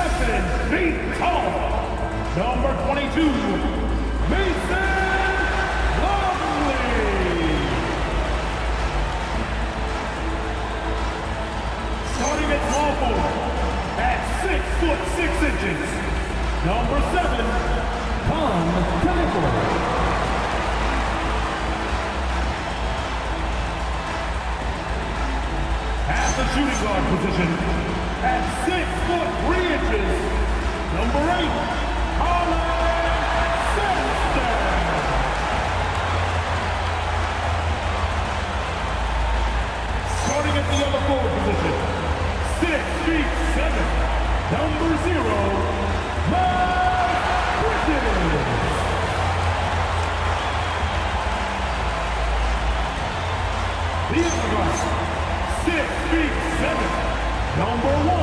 7 feet tall, number 22, Mason Lovely. Starting at small forward, at 6 foot 6 inches, number 7, Connell. At the shooting guard position, at 6 foot 3 inches, number 8, starting at the other forward position, 6 feet 7, number 0, MyCareer. The other guard, 6 feet 7, number 1,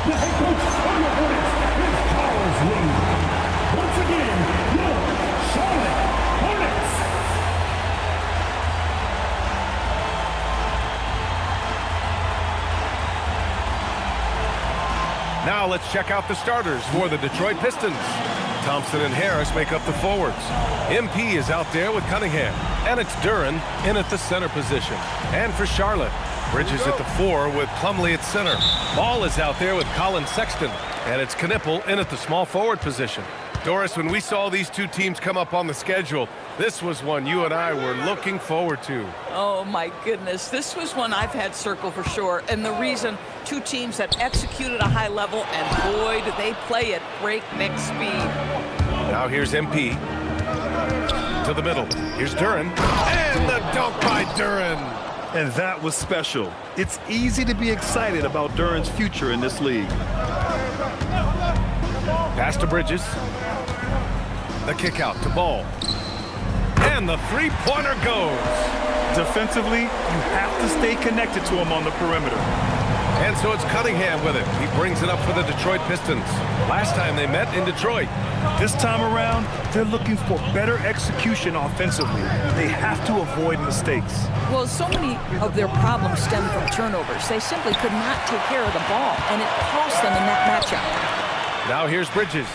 the head coach of your Hornets is Charles Lee. Once again, your Charlotte Hornets. Now let's check out the starters for the Detroit Pistons. Thompson and Harris make up the forwards. MP is out there with Cunningham. And it's Duren in at the center position. And for Charlotte, Bridges at the 4 with Plumlee at center. Ball is out there with Colin Sexton. And it's Knippel in at the small forward position. Doris, when we saw these two teams come up on the schedule, this was one you and I were looking forward to. Oh, my goodness. This was one I've had circled for sure. And the reason, two teams that executed a high level, and boy, did they play at breakneck speed. Now here's MP. To the middle. Here's Duren. And the dunk by Duren. And that was special. It's easy to be excited about Duren's future in this league. Pass to Bridges. The kick out to Ball. And the three-pointer goes. Defensively, you have to stay connected to him on the perimeter. And so it's Cunningham with it. He brings it up for the Detroit Pistons. Last time they met in Detroit. This time around, they're looking for better execution offensively. They have to avoid mistakes. Well, so many of their problems stem from turnovers. They simply could not take care of the ball, and it cost them in that matchup. Now here's Bridges.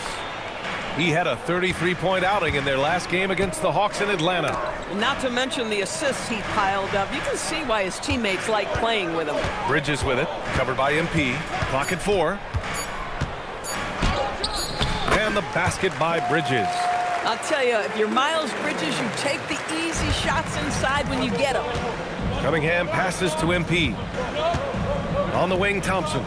He had a 33-point outing in their last game against the Hawks in Atlanta. Not to mention the assists he piled up. You can see why his teammates like playing with him. Bridges with it, covered by MP. Clock at 4. And the basket by Bridges. I'll tell you, if you're Miles Bridges, you take the easy shots inside when you get them. Cunningham passes to MP. On the wing, Thompson.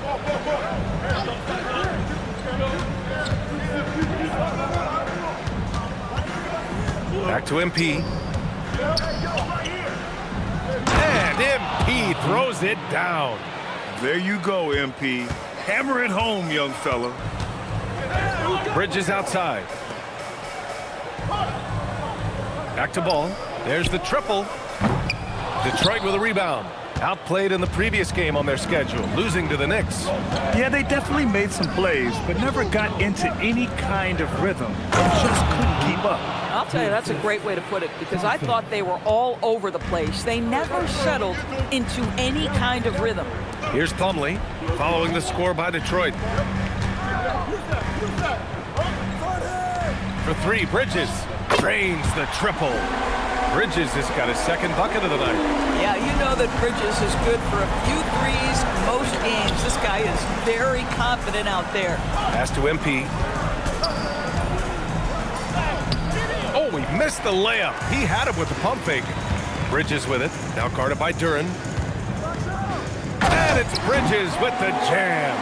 Back to MP. And MP throws it down. There you go, MP. Hammer it home, young fella. Bridges outside. Back to Ball. There's the triple. Detroit with a rebound. Outplayed in the previous game on their schedule, losing to the Knicks. Yeah, they definitely made some plays, but never got into any kind of rhythm. Just couldn't keep up. I'll tell you, that's a great way to put it, because I thought they were all over the place. They never settled into any kind of rhythm. Here's Plumlee, following the score by Detroit. For 3, Bridges drains the triple. Bridges has got his second bucket of the night. Yeah, you know that Bridges is good for a few threes most games. This guy is very confident out there. Pass to MP. Oh, he missed the layup. He had it with the pump fake. Bridges with it. Now guarded by Duren. And it's Bridges with the jam.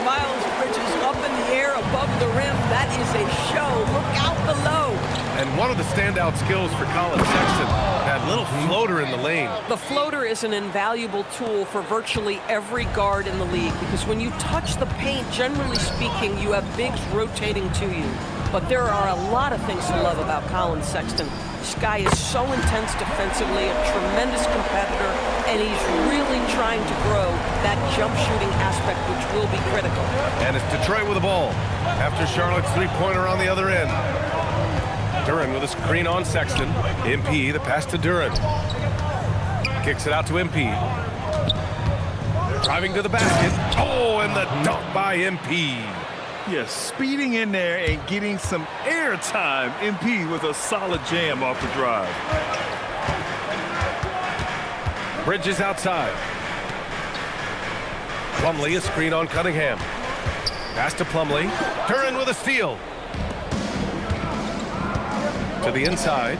Miles Bridges up in the air above the rim. That is a show. Look out below. And one of the standout skills for Colin Sexton, that little floater in the lane. The floater is an invaluable tool for virtually every guard in the league, because when you touch the paint, generally speaking, you have bigs rotating to you. But there are a lot of things to love about Colin Sexton. This guy is so intense defensively, a tremendous competitor, and he's really trying to grow that jump shooting aspect, which will be critical. And it's Detroit with the ball after Charlotte's three-pointer on the other end. Duren with a screen on Sexton. MP, the pass to Duren. Kicks it out to MP. Driving to the basket. Oh, and the dunk by MP. Yes, speeding in there and getting some air time. MP with a solid jam off the drive. Bridges outside. Plumlee, a screen on Cunningham. Pass to Plumlee. Duren with a steal. To the inside.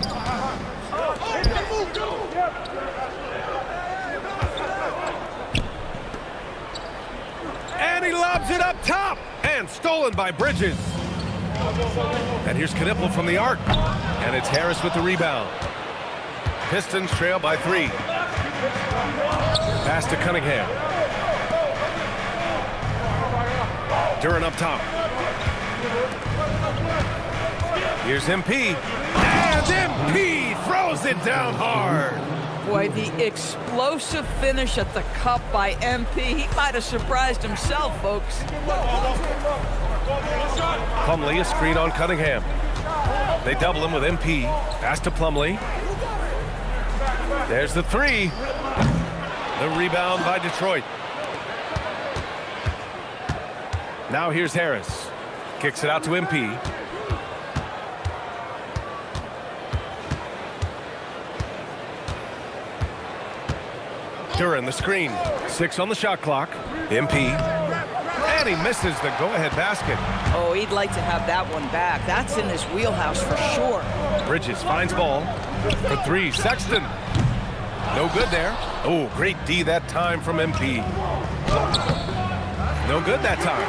And he lobs it up top. And stolen by Bridges. And here's Knipple from the arc. And it's Harris with the rebound. Pistons trail by 3. Pass to Cunningham. Duren up top. Here's MP. And MP throws it down hard. Boy, the explosive finish at the cup by MP. He might have surprised himself, folks. Plumlee, a screen on Cunningham. They double him with MP. Pass to Plumlee. There's the 3. The rebound by Detroit. Now here's Harris. Kicks it out to MP. Duren the screen. 6 on the shot clock. MP. And he misses the go-ahead basket. Oh, he'd like to have that one back. That's in his wheelhouse for sure. Bridges finds ball. For 3, Sexton. No good there. Oh, great D that time from MP. No good that time.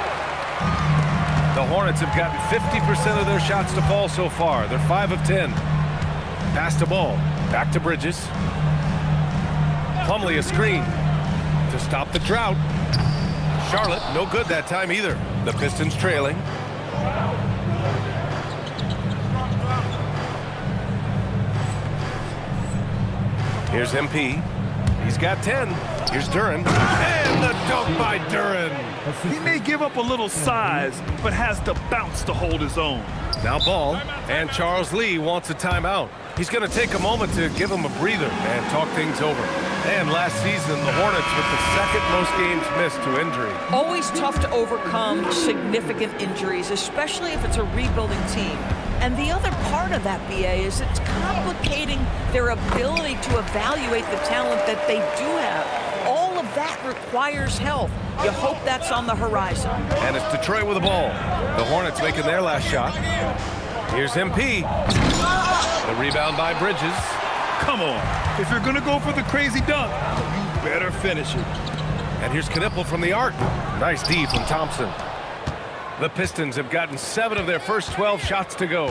The Hornets have gotten 50% of their shots to fall so far. They're 5 of 10. Pass the ball. Back to Bridges. Plumlee a screen to stop the drought. Charlotte, no good that time either. The Pistons trailing. Here's MP. He's got 10. Here's Duren. And the dunk by Duren. He may give up a little size, but has the bounce to hold his own. Now ball, and Charles Lee wants a timeout. He's going to take a moment to give him a breather and talk things over. And last season, the Hornets with the second most games missed to injury. Always tough to overcome significant injuries, especially if it's a rebuilding team. And the other part of that, BA, is it's complicating their ability to evaluate the talent that they do have. All of that requires health. You hope that's on the horizon. And it's Detroit with the ball. The Hornets making their last shot. Here's MP. The rebound by Bridges. Come on. If you're going to go for the crazy dunk, you better finish it. And here's Knipple from the arc. Nice D from Thompson. The Pistons have gotten 7 of their first 12 shots to go.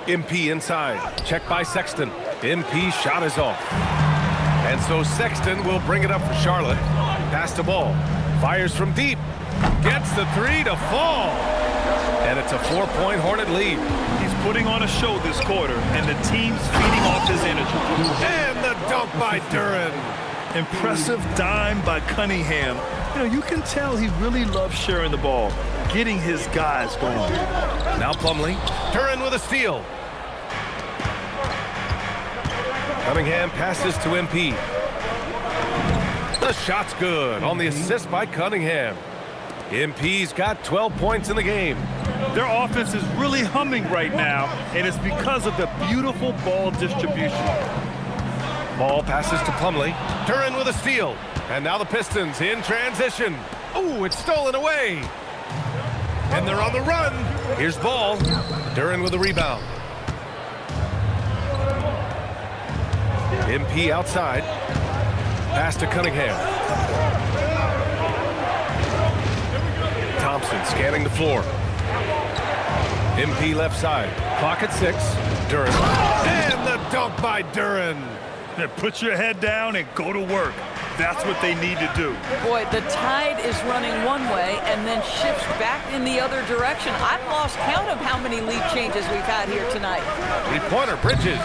MP inside. Check by Sexton. MP shot is off. And so Sexton will bring it up for Charlotte. Pass the ball. Fires from deep. Gets the 3 to fall. And it's a 4-point Hornet lead. He's putting on a show this quarter, and the team's feeding off his energy. And the dunk by Duren. Impressive dime by Cunningham. You know, you can tell he really loves sharing the ball, getting his guys going. Now Plumlee. Duren with a steal. Cunningham passes to MP. The shot's good on the assist by Cunningham. MP's got 12 points in the game. Their offense is really humming right now, and it's because of the beautiful ball distribution. Ball passes to Plumlee. Duren with a steal. And now the Pistons in transition. Ooh, it's stolen away. And they're on the run. Here's ball. Duren with a rebound. MP outside. Pass to Cunningham. Thompson scanning the floor. MP left side. Clock at 6. Duren. And the dunk by Duren. Then put your head down and go to work. That's what they need to do. Boy, the tide is running one way and then shifts back in the other direction. I've lost count of how many lead changes we've had here tonight. 3-pointer, Bridges.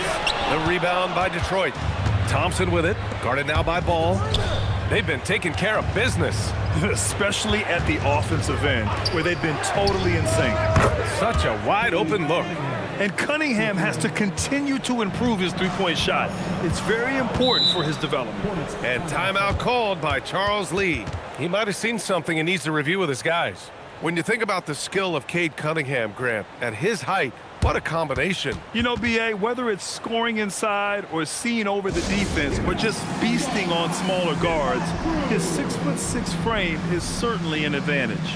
The rebound by Detroit. Thompson with it, guarded now by Ball. They've been taking care of business. Especially at the offensive end, where they've been totally in sync. Such a wide open look. And Cunningham has to continue to improve his three-point shot. It's very important for his development. And timeout called by Charles Lee. He might have seen something and needs to review with his guys. When you think about the skill of Cade Cunningham, Grant, at his height, what a combination. You know, B.A., whether it's scoring inside or seeing over the defense or just feasting on smaller guards, his 6'6" frame is certainly an advantage.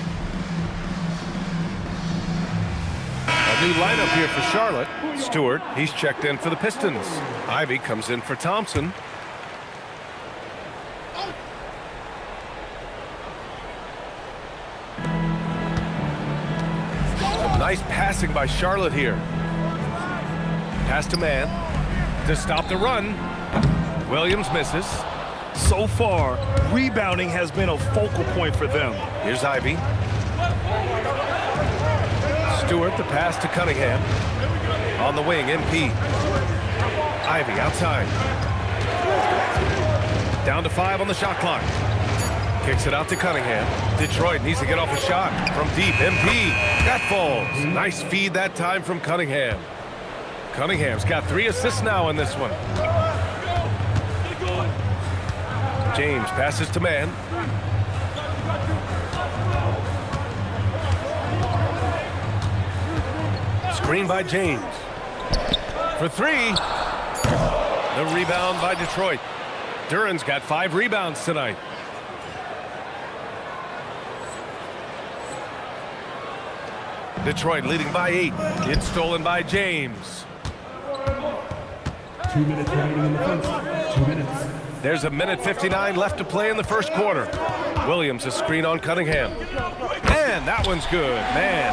A new lineup here for Charlotte. Stewart, he's checked in for the Pistons. Ivy comes in for Thompson. Some nice passing by Charlotte here. Pass to man to stop the run. Williams misses. So far, rebounding has been a focal point for them. Here's Ivy. Stewart, the pass to Cunningham. On the wing, MP. Ivy outside. Down to 5 on the shot clock. Kicks it out to Cunningham. Detroit needs to get off a shot from deep. MP. That falls. Nice feed that time from Cunningham. Cunningham's got 3 assists now in this one. James passes to man. Screen by James. For 3. The rebound by Detroit. Duran's got 5 rebounds tonight. Detroit leading by 8. It's stolen by James. 2 minutes remaining in the first. 2 minutes. There's a minute 59 left to play in the first quarter. Williams a screen on Cunningham. And that one's good, man.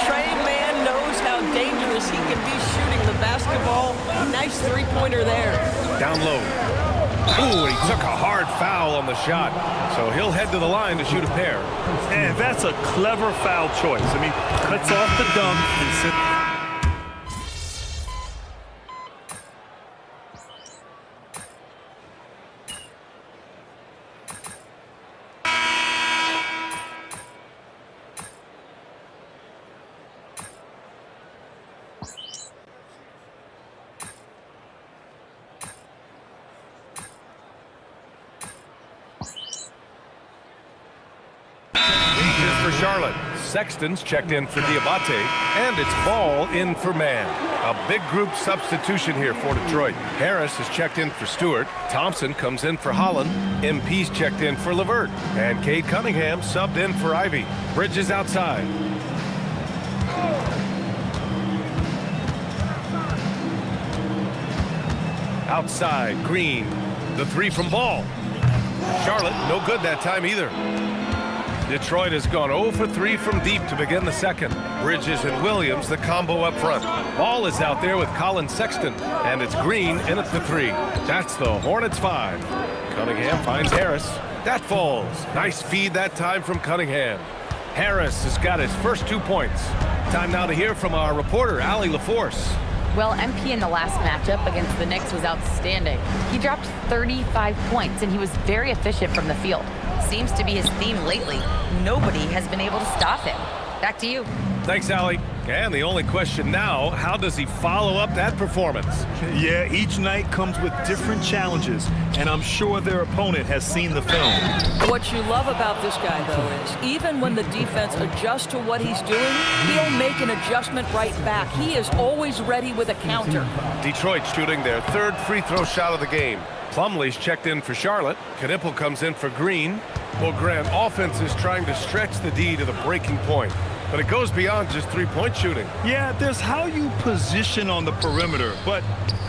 Trey Mann knows how dangerous he can be shooting the basketball. Nice three-pointer there. Down low. Ooh, he took a hard foul on the shot. So he'll head to the line to shoot a pair. And that's a clever foul choice. I mean, cuts off the dunk and sits. For Charlotte, Sexton's checked in for Diabate, and it's Ball in for man. A big group substitution here for Detroit. Harris is checked in for Stewart. Thompson comes in for Holland. MP's checked in for Levert. And Cade Cunningham subbed in for Ivy. Bridges outside. Outside, Green. The 3 from Ball. Charlotte, no good that time either. Detroit has gone 0 for 3 from deep to begin the second. Bridges and Williams, the combo up front. Ball is out there with Colin Sexton, and it's Green in at the 3. That's the Hornets 5. Cunningham finds Harris. That falls. Nice feed that time from Cunningham. Harris has got his first 2 points. Time now to hear from our reporter, Allie LaForce. Well, MP in the last matchup against the Knicks was outstanding. He dropped 35 points, and he was very efficient from the field. Seems to be his theme lately. Nobody has been able to stop him. Back to you. Thanks, Allie. And the only question now, how does he follow up that performance? Yeah, each night comes with different challenges, and I'm sure their opponent has seen the film. What you love about this guy, though, is even when the defense adjusts to what he's doing, he'll make an adjustment right back. He is always ready with a counter. Detroit shooting their 3rd free throw shot of the game. Plumlee's checked in for Charlotte. Knipple comes in for Green. Well, Grant, offense is trying to stretch the D to the breaking point. But it goes beyond just three-point shooting. Yeah, there's how you position on the perimeter. But,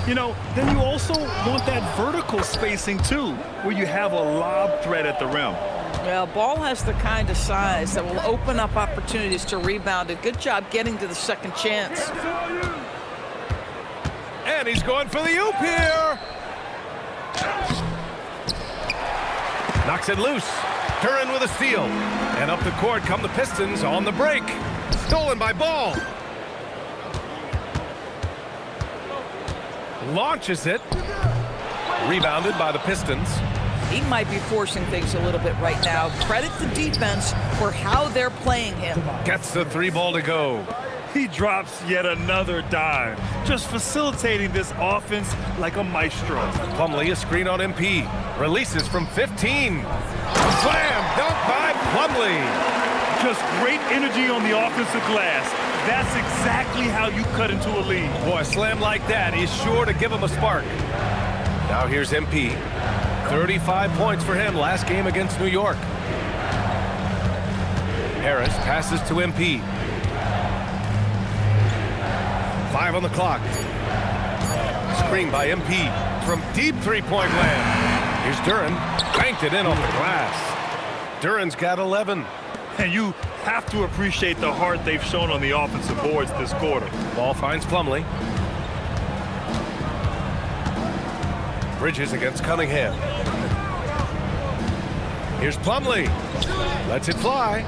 you know, then you also want that vertical spacing, too, where you have a lob threat at the rim. Well, Ball has the kind of size that will open up opportunities to rebound. A good job getting to the second chance. And he's going for the oop here. Knocks it loose. Duran with a steal. And up the court come the Pistons on the break. Stolen by Ball. Launches it. Rebounded by the Pistons. He might be forcing things a little bit right now. Credit the defense for how they're playing him. Gets the 3 ball to go. He drops yet another dime, just facilitating this offense like a maestro. Plumlee a screen on MP. Releases from 15. Slam dunk by Plumlee. Just great energy on the offensive glass. That's exactly how you cut into a lead. Boy, a slam like that is sure to give him a spark. Now here's MP. 35 points for him last game against New York. Harris passes to MP. 5 on the clock. Screen by MP from deep three-point land. Here's Duren. Banked it in off the glass. Duren's got 11. And you have to appreciate the heart they've shown on the offensive boards this quarter. Ball finds Plumlee. Bridges against Cunningham. Here's Plumlee. Lets it fly.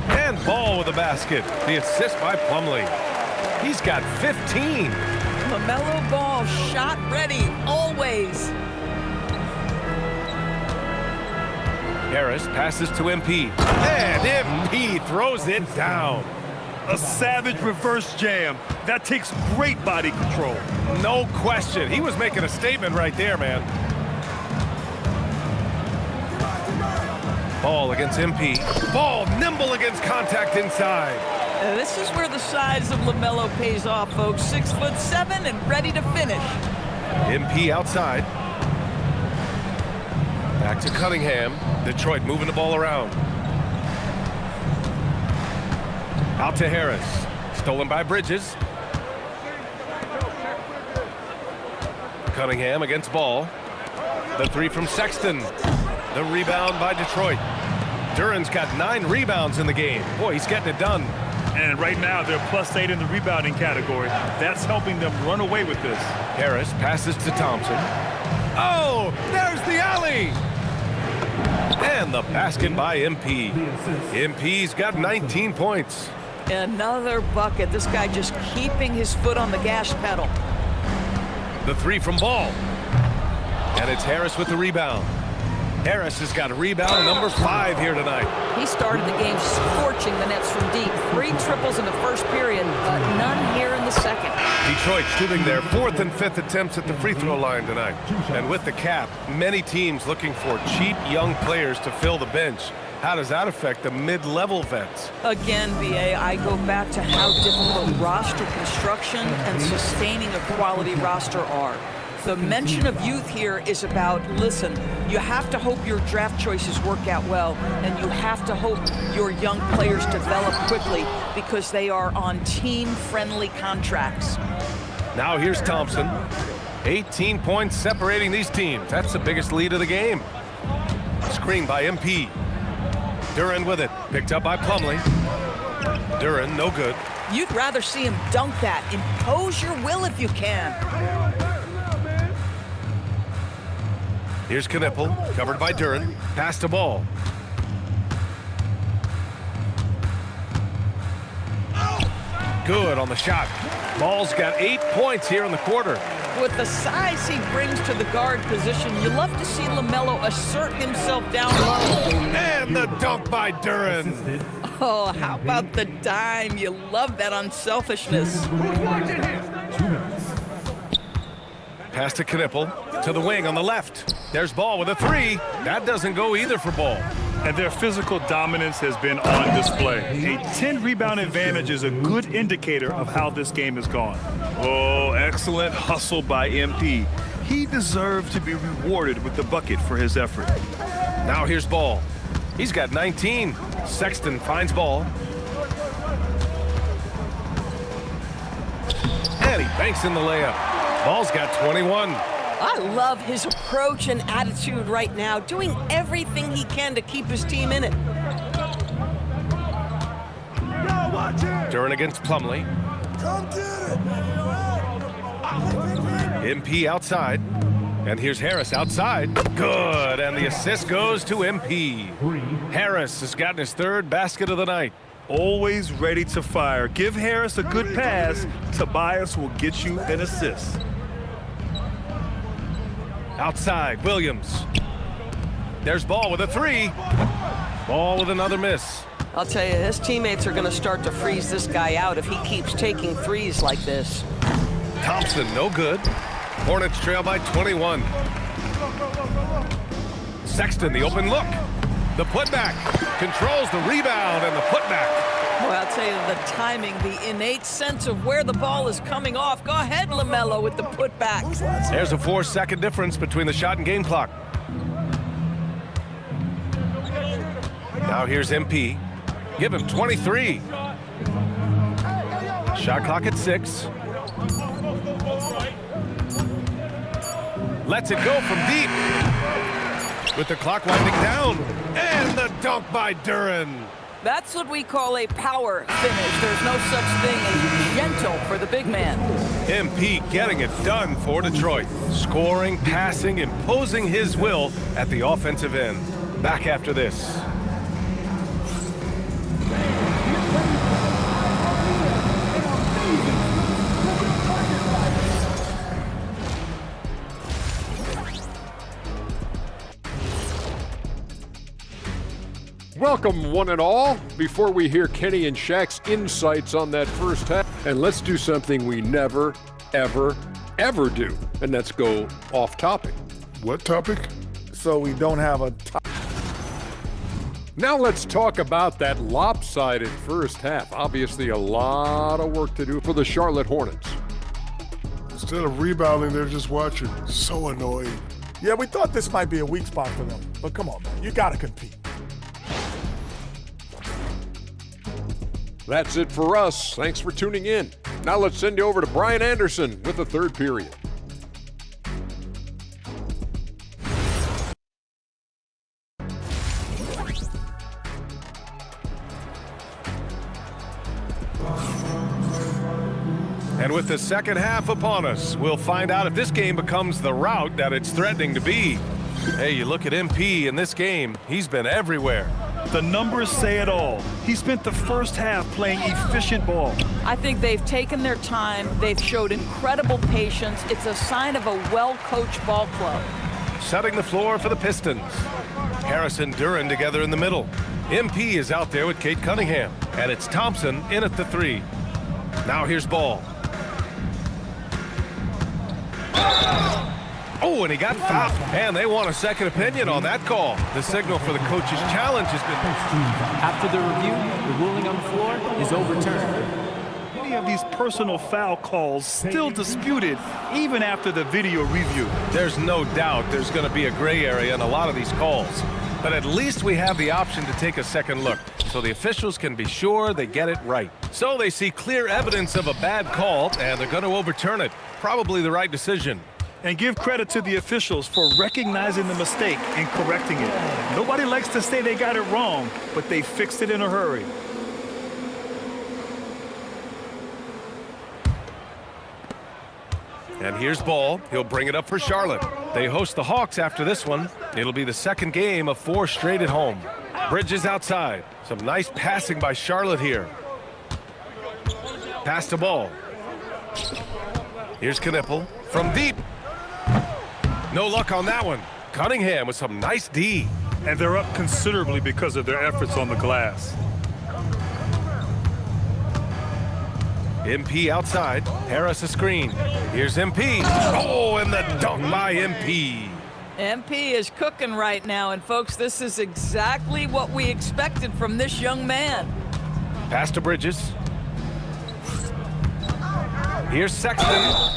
And Ball with the basket. The assist by Plumlee. He's got 15. LaMelo Ball, shot ready, always. Harris passes to MP. And MP throws it down. A savage reverse jam. That takes great body control. No question. He was making a statement right there, man. Ball against MP. Ball nimble against contact inside. This is where the size of LaMelo pays off, folks. 6'7" and ready to finish. MP outside. Back to Cunningham. Detroit moving the ball around. Out to Harris. Stolen by Bridges. Cunningham against Ball. The three from Sexton. The rebound by Detroit. Duren's got 9 rebounds in the game. Boy, he's getting it done. And right now, they're +8 in the rebounding category. That's helping them run away with this. Harris passes to Thompson. Oh, there's the alley! And the basket by MP. MP's got 19 points. Another bucket. This guy just keeping his foot on the gas pedal. The three from Ball. And it's Harris with the rebound. Harris has got rebound number 5 here tonight. He started the game scorching the Nets from deep. 3 triples in the first period, but none here in the second. Detroit shooting their 4th and 5th attempts at the free throw line tonight. And with the cap, many teams looking for cheap young players to fill the bench. How does that affect the mid-level vets? Again, BA, I go back to how difficult roster construction and sustaining a quality roster are. The mention of youth here is about, listen, you have to hope your draft choices work out well, and you have to hope your young players develop quickly because they are on team-friendly contracts. Now here's Thompson. 18 points separating these teams. That's the biggest lead of the game. Screen by MP. Duren with it. Picked up by Plumlee. Duren, no good. You'd rather see him dunk that. Impose your will if you can. Here's Knipple, covered by Duren. Pass to Ball. Good on the shot. Ball's got 8 points here in the quarter. With the size he brings to the guard position, you love to see LaMelo assert himself down low. And the dunk by Duren. Oh, how about the dime? You love that unselfishness. Pass to Knipple, to the wing on the left. There's Ball with a 3. That doesn't go either for Ball. And their physical dominance has been on display. A 10-rebound advantage is a good indicator of how this game has gone. Oh, excellent hustle by MP. He deserved to be rewarded with the bucket for his effort. Now here's Ball. He's got 19. Sexton finds Ball. And he banks in the layup. Ball's got 21. I love his approach and attitude right now, doing everything he can to keep his team in it. Duren against Plumlee. MP outside. And here's Harris outside. Good. And the assist goes to MP. Harris has gotten his 3rd basket of the night. Always ready to fire. Give Harris a good pass. Tobias will get you an assist. Outside, Williams. There's Ball with a 3. Ball with another miss. I'll tell you, his teammates are going to start to freeze this guy out if he keeps taking threes like this. Thompson, no good. Hornets trail by 21. Sexton, the open look. The putback. Controls the rebound and the putback. Boy, I'll tell you, the timing, the innate sense of where the ball is coming off. Go ahead, LaMelo, with the putback. There's a 4-second difference between the shot and game clock. Now here's MP. Give him 23. Shot clock at 6. Lets it go from deep. With the clock winding down. And the dunk by Duren. That's what we call a power finish. There's no such thing as gentle for the big man. MP getting it done for Detroit. Scoring, passing, imposing his will at the offensive end. Back after this. Welcome, one and all. Before we hear Kenny and Shaq's insights on that first half, and let's do something we never, ever, ever do, and that's go off topic. What topic? So we don't have a Now let's talk about that lopsided first half. Obviously, a lot of work to do for the Charlotte Hornets. Instead of rebounding, they're just watching. So annoying. Yeah, we thought this might be a weak spot for them. But come on, man. You got to compete. That's it for us. Thanks for tuning in. Now let's send you over to Brian Anderson with the third period. And with the second half upon us, we'll find out if this game becomes the rout that it's threatening to be. Hey, you look at MP in this game, he's been everywhere. The numbers say it all. He spent the first half playing efficient ball. I think they've taken their time. They've showed incredible patience. It's a sign of a well-coached ball club. Setting the floor for the Pistons. Harris and Duren together in the middle. MP is out there with Kate Cunningham. And it's Thompson in at the 3. Now here's Ball. Oh, and he got fouled. And they want a second opinion on that call. The signal for the coach's challenge has been... After the review, the ruling on the floor is overturned. Many of these personal foul calls still disputed even after the video review. There's no doubt there's going to be a gray area in a lot of these calls. But at least we have the option to take a second look, so the officials can be sure they get it right. So they see clear evidence of a bad call, and they're going to overturn it. Probably the right decision. And give credit to the officials for recognizing the mistake and correcting it. Nobody likes to say they got it wrong, but they fixed it in a hurry. And here's Ball. He'll bring it up for Charlotte. They host the Hawks after this one. It'll be the second game of 4 straight at home. Bridges outside. Some nice passing by Charlotte here. Pass to Ball. Here's Knipple from deep. No luck on that one. Cunningham with some nice D. And they're up considerably because of their efforts on the glass. MP outside. Harris a screen. Here's MP. Oh, and the dunk by MP. MP is cooking right now, and folks, this is exactly what we expected from this young man. Pass to Bridges. Here's Sexton,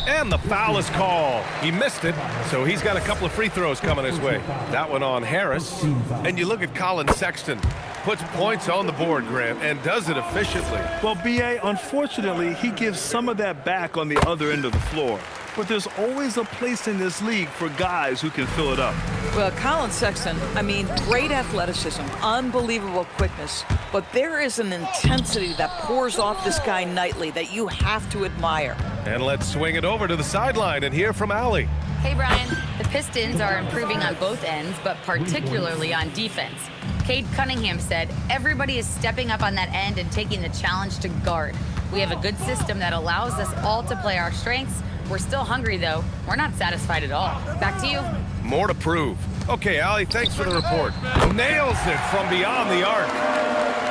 and the foul is called. He missed it, so he's got a couple of free throws coming his way. That one on Harris. And you look at Colin Sexton. Puts points on the board, Grant, and does it efficiently. Well, B.A., unfortunately, he gives some of that back on the other end of the floor. But there's always a place in this league for guys who can fill it up. Well, Colin Sexton, I mean, great athleticism, unbelievable quickness, but there is an intensity that pours off this guy nightly that you have to admire. And let's swing it over to the sideline and hear from Allie. Hey, Brian. The Pistons are improving on both ends, but particularly on defense. Cade Cunningham said, everybody is stepping up on that end and taking the challenge to guard. We have a good system that allows us all to play our strengths. We're still hungry, though. We're not satisfied at all. Back to you. More to prove. Okay, Allie, thanks for the report. Nails it from beyond the arc.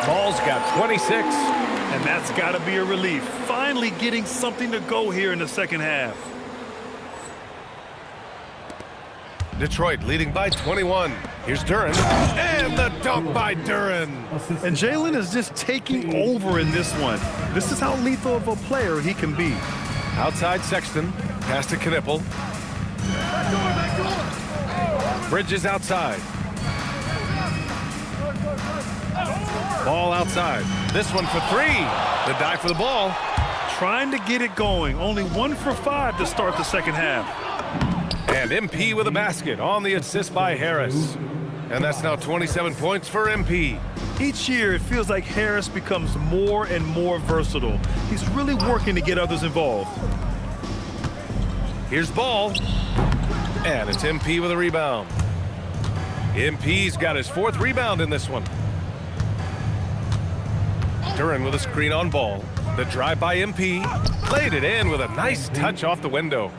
Ball's got 26. And that's got to be a relief. Finally getting something to go here in the second half. Detroit leading by 21. Here's Duren. And the dunk by Duren. And Jalen is just taking over in this one. This is how lethal of a player he can be. Outside Sexton. Pass to Knippel. Bridges outside. Ball outside. This one for three. The dive for the ball. Trying to get it going. Only 1 for 5 to start the second half. And MP with a basket on the assist by Harris. And that's now 27 points for MP. Each year, it feels like Harris becomes more and more versatile. He's really working to get others involved. Here's Ball. And it's MP with a rebound. MP's got his 4th rebound in this one. Duren with a screen on Ball. The drive by MP. Played it in with a nice touch off the window.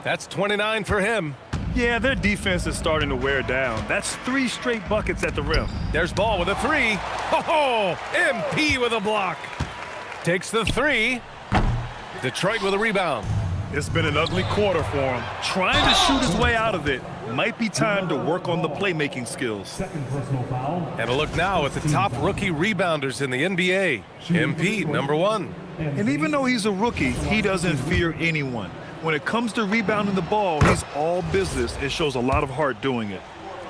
That's 29 for him. Yeah, their defense is starting to wear down. That's 3 straight buckets at the rim. There's Ball with a 3. Oh, MP with a block. Takes the 3. Detroit with a rebound. It's been an ugly quarter for him. Trying to shoot his way out of it. Might be time to work on the playmaking skills. Second personal foul. And a look now at the top rookie rebounders in the NBA. MP, number 1. And even though he's a rookie, he doesn't fear anyone. When it comes to rebounding the ball, he's all business and shows a lot of heart doing it.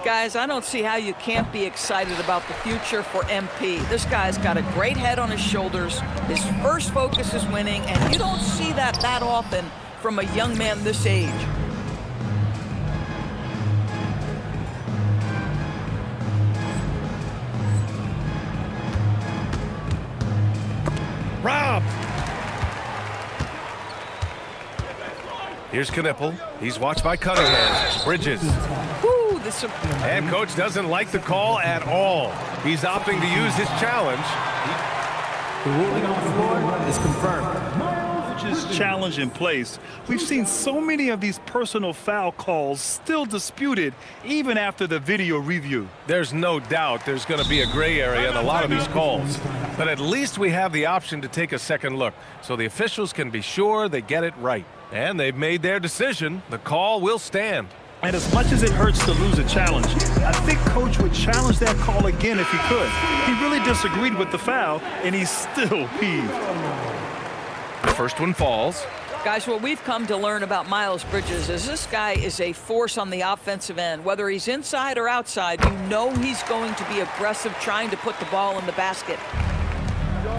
Guys, I don't see how you can't be excited about the future for MP. This guy's got a great head on his shoulders. His first focus is winning, and you don't see that often from a young man this age. Rob! Here's Knippel. He's watched by Cunningham. Bridges. Woo, And coach doesn't like the call at all. He's opting to use his challenge. The ruling on the floor is confirmed. His challenge in place. We've seen so many of these personal foul calls still disputed even after the video review. There's no doubt there's going to be a gray area in a lot of these calls. But at least we have the option to take a second look so the officials can be sure they get it right. And they've made their decision. The call will stand. And as much as it hurts to lose a challenge, I think coach would challenge that call again if he could. He really disagreed with the foul, and he's still peeved. The first one falls. Guys, what we've come to learn about Miles Bridges is this guy is a force on the offensive end. Whether he's inside or outside, you know he's going to be aggressive trying to put the ball in the basket.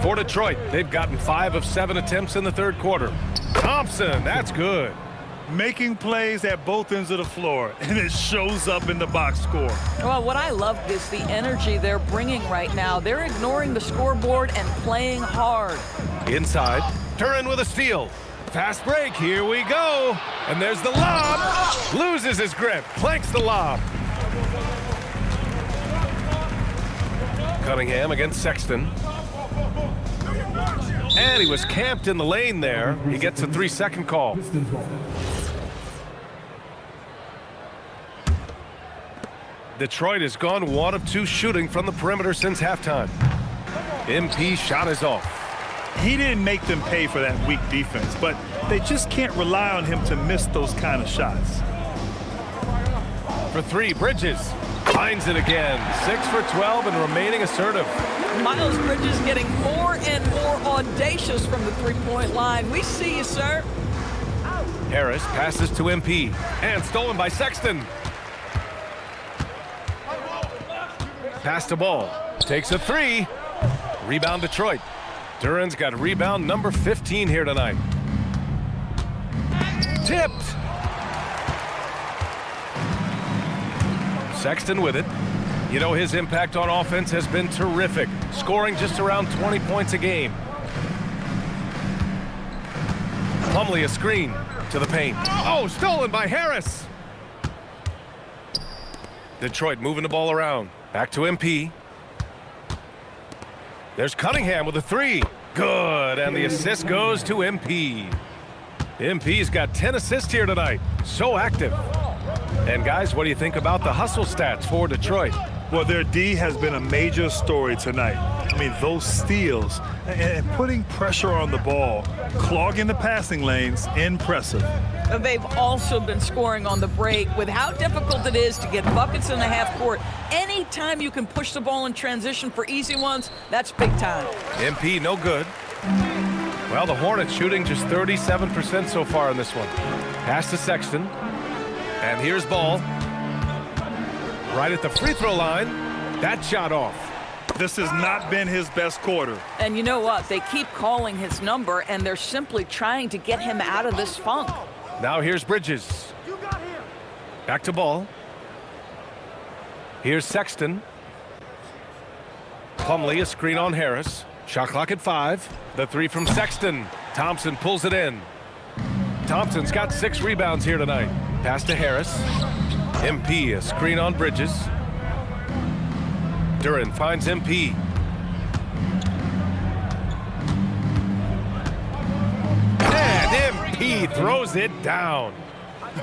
For Detroit, they've gotten 5 of 7 attempts in the third quarter. Thompson, that's good. Making plays at both ends of the floor, and it shows up in the box score. Well, what I love is the energy they're bringing right now. They're ignoring the scoreboard and playing hard. Inside, Duren with a steal. Fast break, here we go. And there's the lob. Loses his grip, clanks the lob. Cunningham against Sexton. And he was camped in the lane there. He gets a 3-second call. Detroit has gone 1 of 2 shooting from the perimeter since halftime. MP shot is off. He didn't make them pay for that weak defense, but they just can't rely on him to miss those kind of shots. For 3, Bridges finds it again. 6 for 12 and remaining assertive. Miles Bridges getting more and more audacious from the three-point line. We see you, sir. Harris passes to MP and stolen by Sexton. Pass to Ball. Takes a 3. Rebound Detroit. Duren's got rebound number 15 here tonight. Tipped. Sexton with it. You know, his impact on offense has been terrific, scoring just around 20 points a game. Plumlee a screen to the paint. Oh, stolen by Harris. Detroit moving the ball around. Back to MP. There's Cunningham with a 3. Good, and the assist goes to MP. MP's got 10 assists here tonight. So active. And guys, what do you think about the hustle stats for Detroit? Well, their D has been a major story tonight. I mean, those steals and putting pressure on the ball, clogging the passing lanes, impressive. They've also been scoring on the break. With how difficult it is to get buckets in the half court, anytime you can push the ball in transition for easy ones, that's big time. MP no good. Well, the Hornets shooting just 37% so far in this one. Pass to Sexton. And here's Ball. Right at the free throw line. That shot off. This has not been his best quarter. And you know what? They keep calling his number, and they're simply trying to get him out of this funk. Now here's Bridges. Back to Ball. Here's Sexton. Plumlee, a screen on Harris. Shot clock at 5. The three from Sexton. Thompson pulls it in. Thompson's got 6 rebounds here tonight. Pass to Harris. MP, a screen on Bridges. Duren finds MP. And MP throws it down.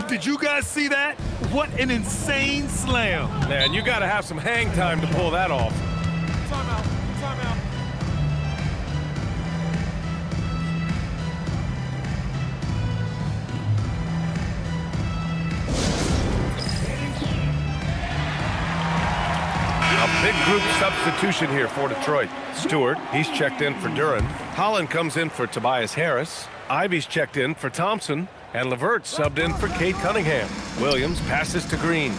Did you guys see that? What an insane slam. Man, you got to have some hang time to pull that off. Timeout. Timeout. A big group substitution here for Detroit. Stewart, he's checked in for Duren. Holland comes in for Tobias Harris. Ivy's checked in for Thompson. And LeVert subbed in for Cade Cunningham. Williams passes to Green.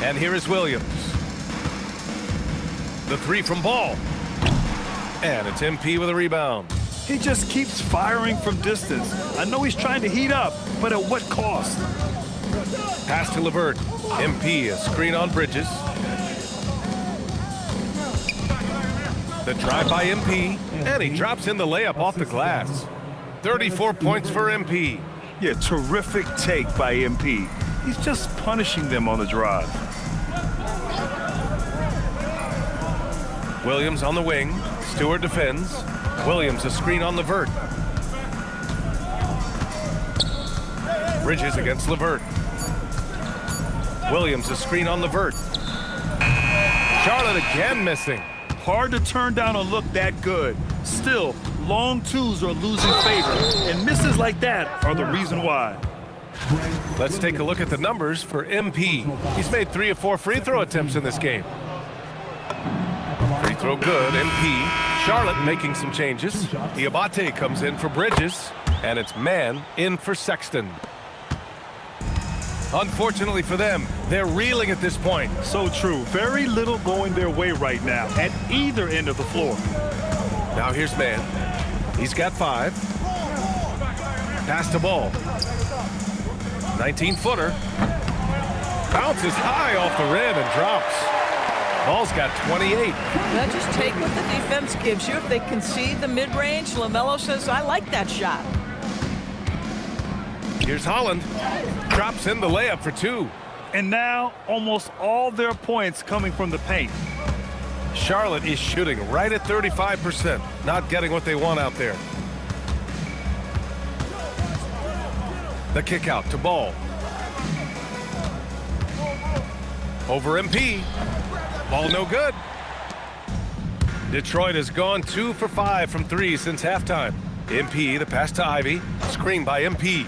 And here is Williams. The three from Ball. And it's MP with a rebound. He just keeps firing from distance. I know he's trying to heat up, but at what cost? Pass to LeVert. MP, a screen on Bridges. The drive by MP, and he drops in the layup off the glass. 34 points for MP. Yeah, terrific take by MP. He's just punishing them on the drive. Williams on the wing. Stewart defends. Williams a screen on LeVert. Bridges against LeVert. Williams a screen on LeVert. Charlotte again missing. Hard to turn down a look that good. Still, long twos are losing favor, and misses like that are the reason why. Let's take a look at the numbers for MP. He's made 3 of 4 free throw attempts in this game. Free throw good, MP. Charlotte making some changes. Diabate comes in for Bridges, and it's man in for Sexton. Unfortunately for them, they're reeling at this point. So true. Very little going their way right now at either end of the floor. Now here's man. He's got 5. Pass to Ball. 19-footer. Bounces high off the rim and drops. Ball's got 28. Now just take what the defense gives you. If they concede the mid-range, LaMelo says, I like that shot. Here's Holland. Drops in the layup for 2. And now almost all their points coming from the paint. Charlotte is shooting right at 35%. Not getting what they want out there. The kick out to Ball. Over MP. Ball no good. Detroit has gone 2 for 5 from 3 since halftime. MP, the pass to Ivy. Screen by MP.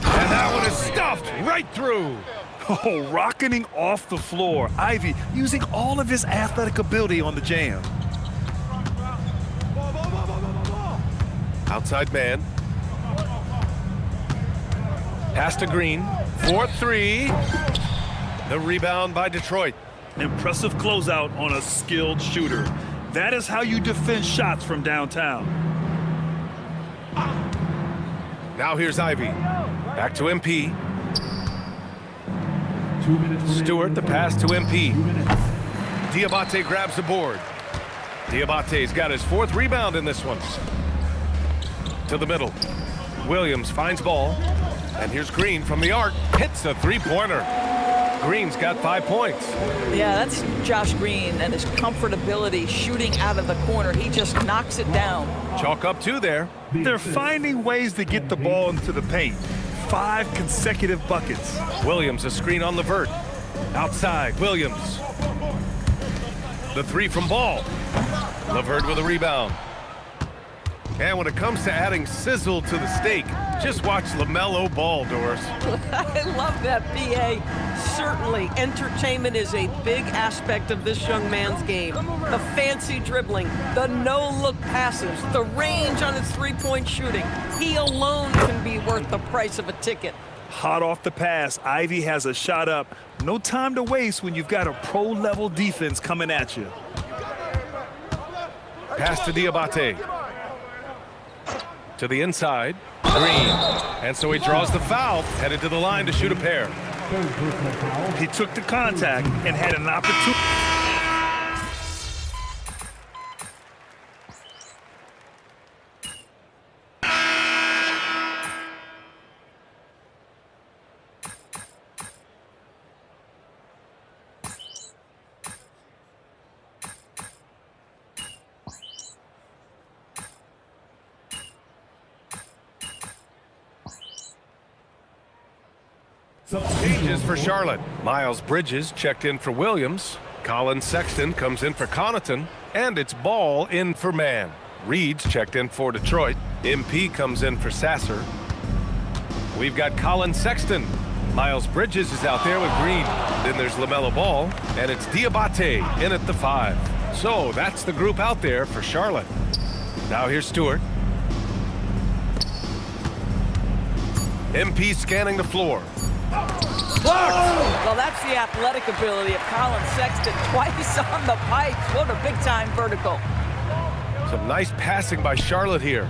And that one is stuffed right through. Oh, rocketing off the floor. Ivy using all of his athletic ability on the jam. Outside man. Pass to Green. 4-3. The rebound by Detroit. Impressive closeout on a skilled shooter. That is how you defend shots from downtown. Now here's Ivy. Back to MP. 2 minutes. Stewart, the pass to MP. Diabate grabs the board. Diabate's got his 4th rebound in this one. To the middle. Williams finds Ball. And here's Green from the arc. Hits a 3-pointer. Green's got 5 points. Yeah, that's Josh Green and his comfortability shooting out of the corner. He just knocks it down. Chalk up 2 there. They're finding ways to get the ball into the paint. 5 consecutive buckets. Williams a screen on LeVert. Outside, Williams. The three from Ball. LeVert with a rebound. And when it comes to adding sizzle to the steak, just watch LaMelo Ball, Doris. I love that, B.A. Certainly, entertainment is a big aspect of this young man's game. The fancy dribbling, the no-look passes, the range on his three-point shooting. He alone can be worth the price of a ticket. Hot off the pass, Ivy has a shot up. No time to waste when you've got a pro-level defense coming at you. Pass to Diabate. To the inside, Green. And so he draws the foul, headed to the line to shoot a pair. He took the contact and had an opportunity. Changes for Charlotte. Miles Bridges checked in for Williams. Colin Sexton comes in for Connaughton. And it's Ball in for Mann. Reed's checked in for Detroit. MP comes in for Sasser. We've got Colin Sexton. Miles Bridges is out there with Green. Then there's LaMelo Ball. And it's Diabate in at the 5. So that's the group out there for Charlotte. Now here's Stewart. MP scanning the floor. Well, that's the athletic ability of Colin Sexton. Twice on the pipes. What a big-time vertical. Some nice passing by Charlotte here.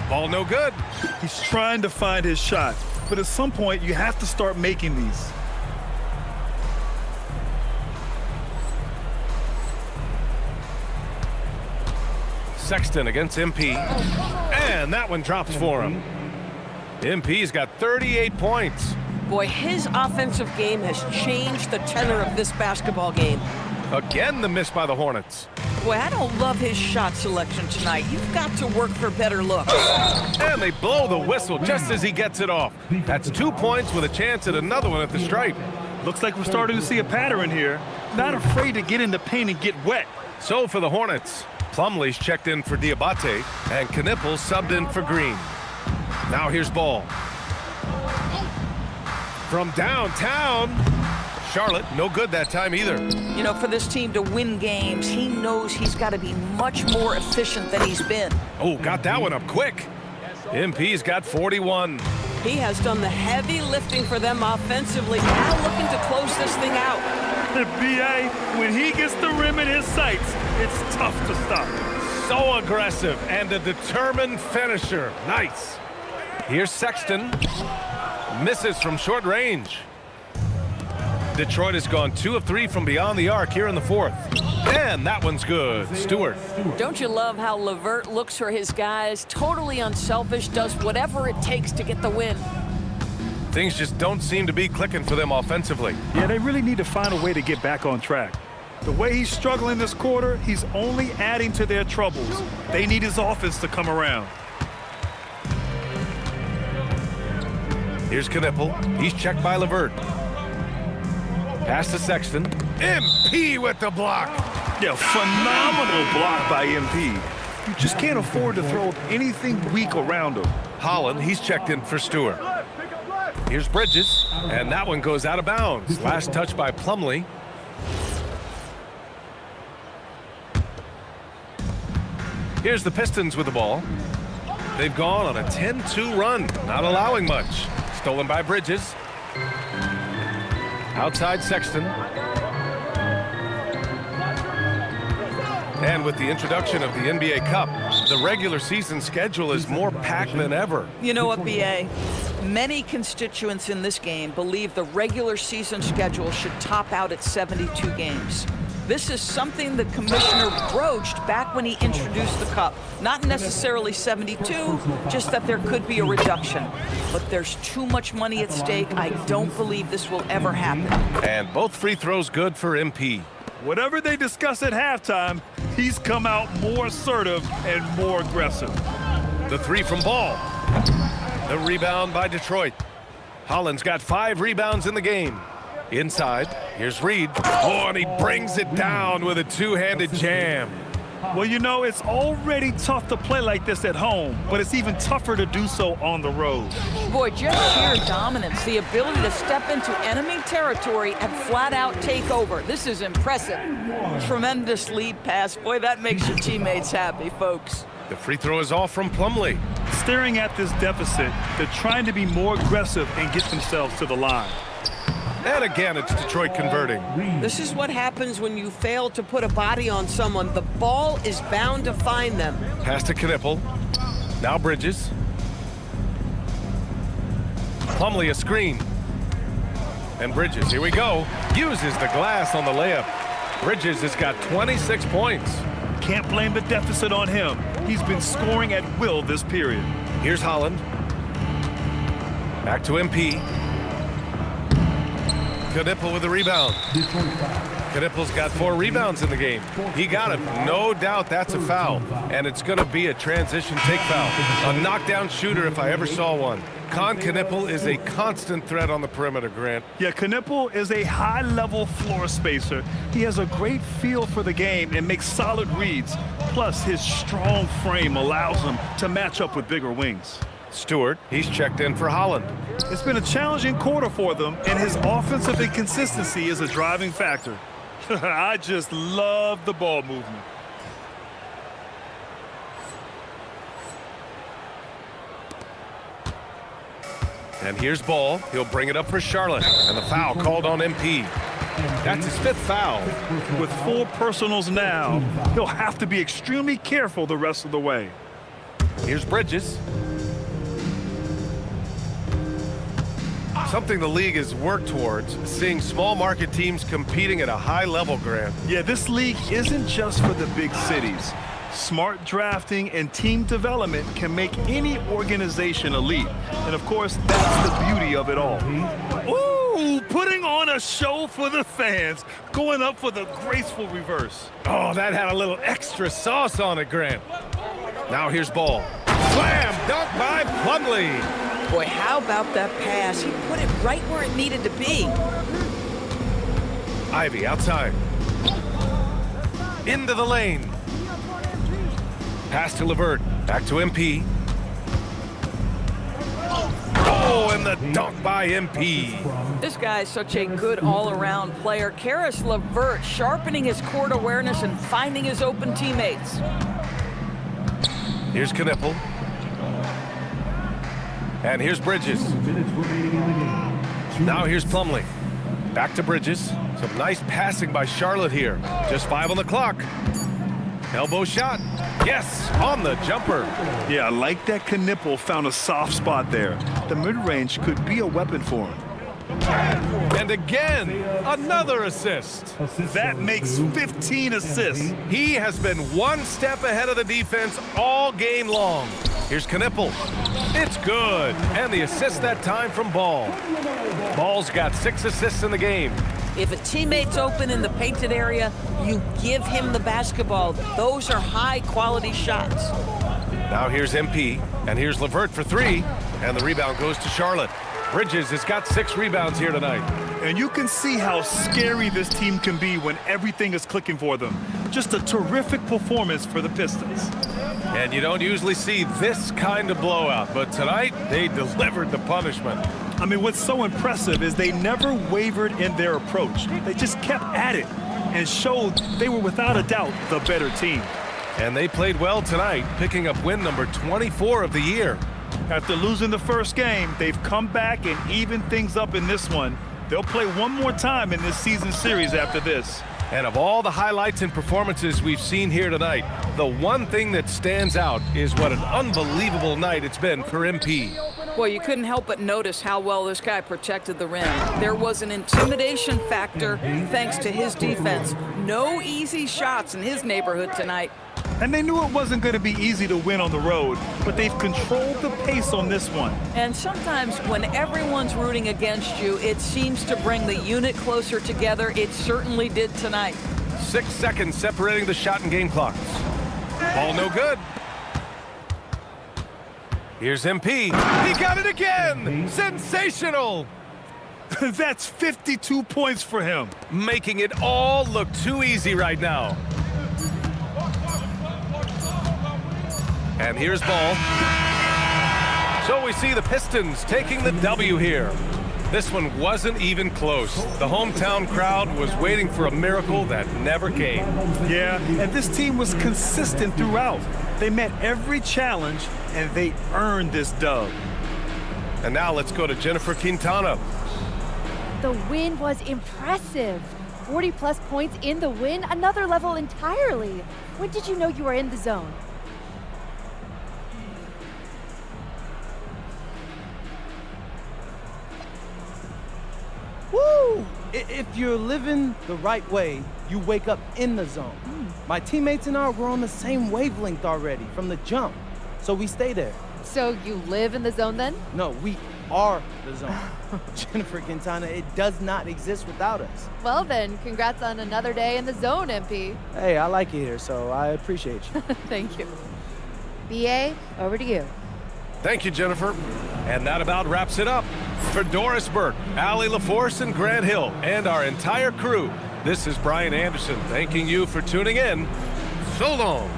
Ball no good. He's trying to find his shot, but at some point you have to start making these. Sexton against MP. And that one drops for him. MP's got 38 points. Boy, his offensive game has changed the tenor of this basketball game. Again, the miss by the Hornets. Boy, I don't love his shot selection tonight. You've got to work for better looks. And they blow the whistle just as he gets it off. That's 2 points with a chance at another one at the stripe. Looks like we're starting to see a pattern here. Not afraid to get in the paint and get wet. So for the Hornets, Plumlee's checked in for Diabate, and Knippel subbed in for Green. Now here's Ball. From downtown, Charlotte, no good that time either. You know, for this team to win games, he knows he's got to be much more efficient than he's been. Oh, got that one up quick. MP's got 41. He has done the heavy lifting for them offensively. Now looking to close this thing out. The BA, when he gets the rim in his sights, it's tough to stop. So aggressive and a determined finisher. Nice. Here's Sexton. Misses from short range. Detroit has gone 2 of 3 from beyond the arc here in the 4th. And that one's good. Stewart. Don't you love how LeVert looks for his guys? Totally unselfish, does whatever it takes to get the win. Things just don't seem to be clicking for them offensively. Yeah, they really need to find a way to get back on track. The way he's struggling this quarter, he's only adding to their troubles. They need his offense to come around. Here's Knippel. He's checked by LeVert. Pass to Sexton. MP with the block. Yeah, phenomenal block by MP. You just can't afford to throw anything weak around him. Holland, he's checked in for Stewart. Here's Bridges, and that one goes out of bounds. Last touch by Plumlee. Here's the Pistons with the ball. They've gone on a 10-2 run, not allowing much. Stolen by Bridges. Outside Sexton. And with the introduction of the NBA Cup, the regular season schedule is more packed than ever. You know what, B.A.? Many constituents in this game believe the regular season schedule should top out at 72 games. This is something the commissioner broached back when he introduced the Cup. Not necessarily 72, just that there could be a reduction. But there's too much money at stake. I don't believe this will ever happen. And both free throws good for MP. Whatever they discuss at halftime, he's come out more assertive and more aggressive. The three from Ball. The rebound by Detroit. Holland's got 5 rebounds in the game. Inside, here's Reed. Oh, and he brings it down with a two-handed jam. Well, you know, it's already tough to play like this at home, but it's even tougher to do so on the road. Boy, just sheer dominance, the ability to step into enemy territory and flat out take over. This is impressive. Tremendous lead pass. Boy, that makes your teammates happy, folks. The free throw is off from Plumlee. Staring at this deficit, they're trying to be more aggressive and get themselves to the line. And again, it's Detroit converting. This is what happens when you fail to put a body on someone. The ball is bound to find them. Pass to Knipple. Now Bridges. Plumlee a screen. And Bridges, here we go. Uses the glass on the layup. Bridges has got 26 points. Can't blame the deficit on him. He's been scoring at will this period. Here's Holland. Back to MP. Knipple with the rebound. Knipple's got 4 rebounds in the game. He got him. No doubt that's a foul. And it's going to be a transition take foul. A knockdown shooter if I ever saw one. Knipple is a constant threat on the perimeter, Grant. Yeah, Knipple is a high-level floor spacer. He has a great feel for the game and makes solid reads. Plus, his strong frame allows him to match up with bigger wings. Stewart, he's checked in for Holland. It's been a challenging quarter for them, and his offensive inconsistency is a driving factor. I just love the ball movement. And here's Ball. He'll bring it up for Charlotte. And the foul called on MP. That's his 5th foul. With 4 personals now, he'll have to be extremely careful the rest of the way. Here's Bridges. Something the league has worked towards, seeing small market teams competing at a high level, Grant. Yeah, this league isn't just for the big cities. Smart drafting and team development can make any organization elite. And of course, that's the beauty of it all. Ooh, putting on a show for the fans, going up for the graceful reverse. Oh, that had a little extra sauce on it, Grant. Now here's Ball. Slam dunk by Plumlee. Boy, how about that pass? He put it right where it needed to be. Ivy outside. Into the lane. Pass to Levert. Back to MP. Oh, and the dunk by MP. This guy is such a good all-around player. Karis LeVert sharpening his court awareness and finding his open teammates. Here's Knipple. And here's Bridges. Now here's Plumlee. Back to Bridges. Some nice passing by Charlotte here. Just 5 on the clock. Elbow shot. Yes, on the jumper. Yeah, I like that Knipple found a soft spot there. The mid-range could be a weapon for him. And again, another assist. That makes 15 assists. He has been one step ahead of the defense all game long. Here's Knipple. It's good. And the assist that time from Ball. Ball's got 6 assists in the game. If a teammate's open in the painted area, you give him the basketball. Those are high-quality shots. Now here's MP, and here's LeVert for 3, and the rebound goes to Charlotte. Bridges has got 6 rebounds here tonight. And you can see how scary this team can be when everything is clicking for them. Just a terrific performance for the Pistons. And you don't usually see this kind of blowout, but tonight they delivered the punishment. I mean, what's so impressive is they never wavered in their approach. They just kept at it and showed they were without a doubt the better team. And they played well tonight, picking up win number 24 of the year. After losing the first game, they've come back and evened things up in this one. They'll play one more time in this season series after this. And of all the highlights and performances we've seen here tonight, the one thing that stands out is what an unbelievable night it's been for MP. Well, you couldn't help but notice how well this guy protected the rim. There was an intimidation factor thanks to his defense. No easy shots in his neighborhood tonight. And they knew it wasn't going to be easy to win on the road, but they've controlled the pace on this one. And sometimes when everyone's rooting against you, it seems to bring the unit closer together. It certainly did tonight. 6 seconds separating the shot and game clocks. Ball no good. Here's MP. He got it again. Sensational. That's 52 points for him. Making it all look too easy right now. And here's ball. So we see the Pistons taking the W here. This one wasn't even close. The hometown crowd was waiting for a miracle that never came. Yeah, and this team was consistent throughout. They met every challenge, and they earned this dub. And now let's go to Jennifer Quintana. The win was impressive. 40-plus points in the win, another level entirely. When did you know you were in the zone? Woo! If you're living the right way, you wake up in the zone. My teammates and I were on the same wavelength already from the jump, so we stay there. So you live in the zone then? No, we are the zone. Jennifer Quintana, it does not exist without us. Well then, congrats on another day in the zone, MP. Hey, I like it here, so I appreciate you. Thank you. BA, over to you. Thank you, Jennifer. And that about wraps it up. For Doris Burke, Allie LaForce, and Grant Hill, and our entire crew, this is Brian Anderson thanking you for tuning in. So long.